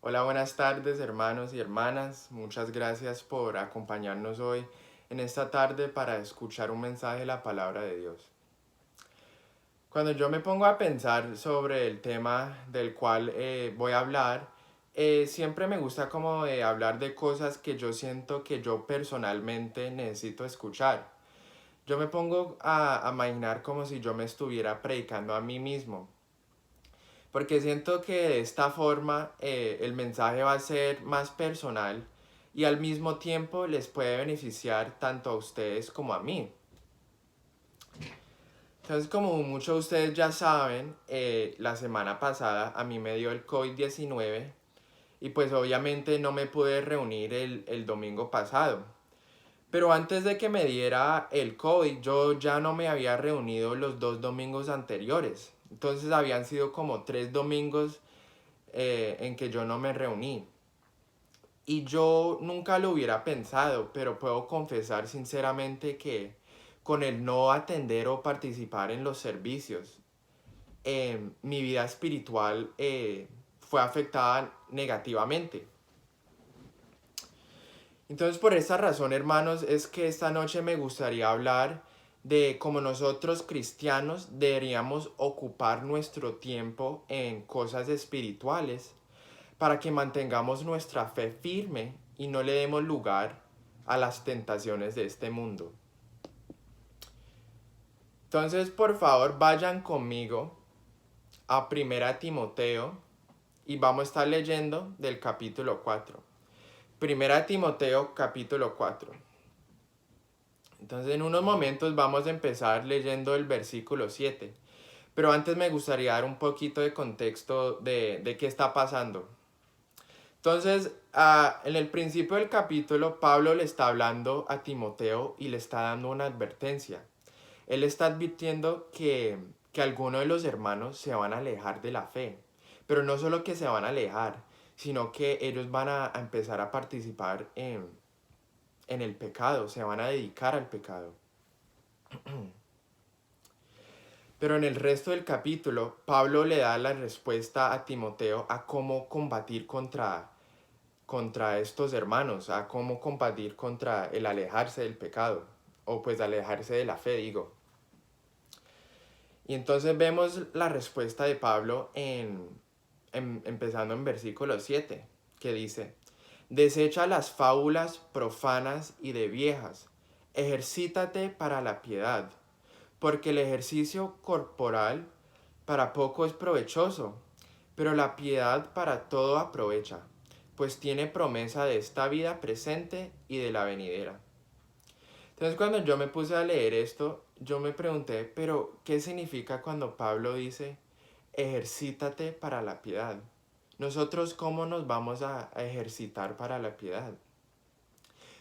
Hola, buenas tardes hermanos y hermanas. Muchas gracias por acompañarnos hoy en esta tarde para escuchar un mensaje de la palabra de Dios. Cuando yo me pongo a pensar sobre el tema del cual voy a hablar, siempre me gusta como hablar de cosas que yo siento que yo personalmente necesito escuchar. Yo me pongo a imaginar como si yo me estuviera predicando a mí mismo. Porque siento que de esta forma el mensaje va a ser más personal y al mismo tiempo les puede beneficiar tanto a ustedes como a mí. Entonces, como muchos de ustedes ya saben, la semana pasada a mí me dio el COVID-19 y pues obviamente no me pude reunir el domingo pasado. Pero antes de que me diera el COVID, yo ya no me había reunido los 2 domingos anteriores. Entonces habían sido como 3 domingos en que yo no me reuní. Y yo nunca lo hubiera pensado, pero puedo confesar sinceramente que con el no atender o participar en los servicios, mi vida espiritual fue afectada negativamente. Entonces, por esta razón, hermanos, es que esta noche me gustaría hablar de cómo nosotros cristianos deberíamos ocupar nuestro tiempo en cosas espirituales para que mantengamos nuestra fe firme y no le demos lugar a las tentaciones de este mundo. Entonces, por favor, vayan conmigo a 1 Timoteo y vamos a estar leyendo del capítulo 4. 1 Timoteo capítulo 4. Entonces, en unos momentos vamos a empezar leyendo el versículo 7. Pero antes me gustaría dar un poquito de contexto de qué está pasando. Entonces, en el principio del capítulo, Pablo le está hablando a Timoteo y le está dando una advertencia. Él está advirtiendo que algunos de los hermanos se van a alejar de la fe. Pero no solo que se van a alejar, sino que ellos van a empezar a participar en el pecado, se van a dedicar al pecado. Pero en el resto del capítulo, Pablo le da la respuesta a Timoteo a cómo combatir contra estos hermanos, a cómo combatir contra el alejarse del pecado, o pues alejarse de la fe, digo. Y entonces vemos la respuesta de Pablo empezando en versículo 7, que dice: desecha las fábulas profanas y de viejas, ejercítate para la piedad, porque el ejercicio corporal para poco es provechoso, pero la piedad para todo aprovecha, pues tiene promesa de esta vida presente y de la venidera. Entonces cuando yo me puse a leer esto, yo me pregunté, pero ¿qué significa cuando Pablo dice, ejercítate para la piedad? Nosotros, ¿cómo nos vamos a ejercitar para la piedad?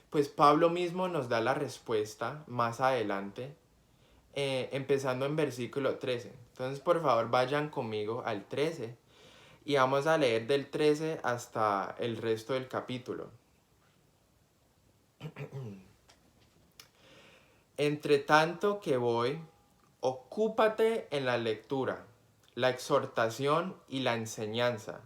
Pues Pablo mismo nos da la respuesta más adelante, empezando en versículo 13. Entonces, por favor, vayan conmigo al 13 y vamos a leer del 13 hasta el resto del capítulo. Entre tanto que voy, ocúpate en la lectura, la exhortación y la enseñanza.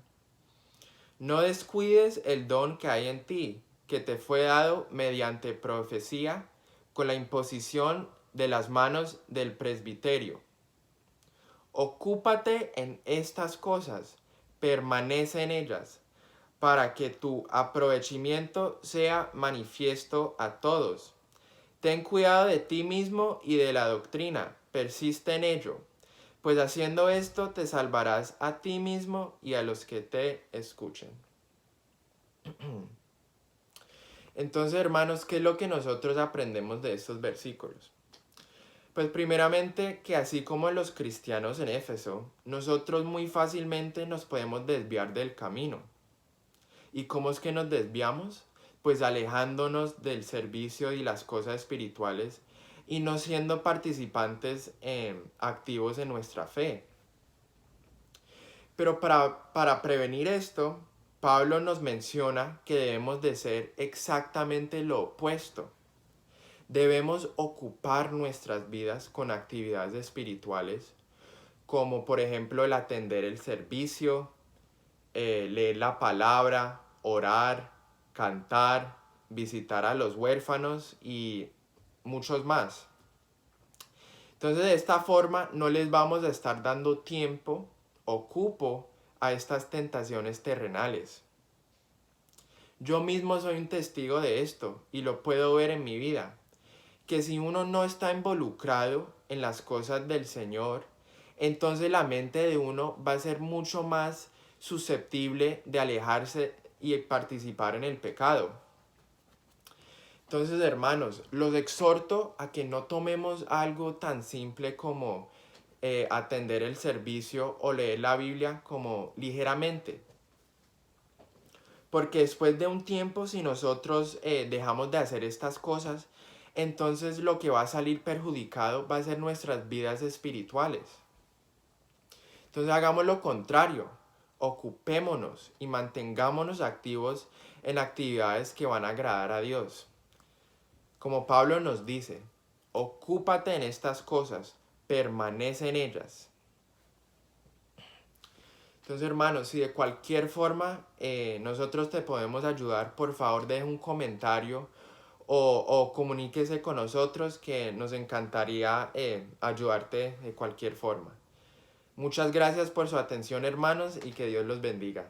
No descuides el don que hay en ti, que te fue dado mediante profecía, con la imposición de las manos del presbiterio. Ocúpate en estas cosas, permanece en ellas, para que tu aprovechamiento sea manifiesto a todos. Ten cuidado de ti mismo y de la doctrina, persiste en ello, pues haciendo esto te salvarás a ti mismo y a los que te escuchen. Entonces, hermanos, ¿qué es lo que nosotros aprendemos de estos versículos? Pues primeramente que así como los cristianos en Éfeso, nosotros muy fácilmente nos podemos desviar del camino. ¿Y cómo es que nos desviamos? Pues alejándonos del servicio y las cosas espirituales y no siendo participantes activos en nuestra fe. Pero para prevenir esto, Pablo nos menciona que debemos de ser exactamente lo opuesto. Debemos ocupar nuestras vidas con actividades espirituales, como por ejemplo el atender el servicio, leer la palabra, orar, cantar, visitar a los huérfanos y muchos más. Entonces de esta forma no les vamos a estar dando tiempo o cupo a estas tentaciones terrenales. Yo mismo soy un testigo de esto y lo puedo ver en mi vida, que si uno no está involucrado en las cosas del Señor, entonces la mente de uno va a ser mucho más susceptible de alejarse y participar en el pecado. Entonces, hermanos, los exhorto a que no tomemos algo tan simple como atender el servicio o leer la Biblia como ligeramente. Porque después de un tiempo, si nosotros dejamos de hacer estas cosas, entonces lo que va a salir perjudicado va a ser nuestras vidas espirituales. Entonces hagamos lo contrario, ocupémonos y mantengámonos activos en actividades que van a agradar a Dios. Como Pablo nos dice, ocúpate en estas cosas, permanece en ellas. Entonces, hermanos, si de cualquier forma nosotros te podemos ayudar, por favor deje un comentario o comuníquese con nosotros, que nos encantaría ayudarte de cualquier forma. Muchas gracias por su atención, hermanos, y que Dios los bendiga.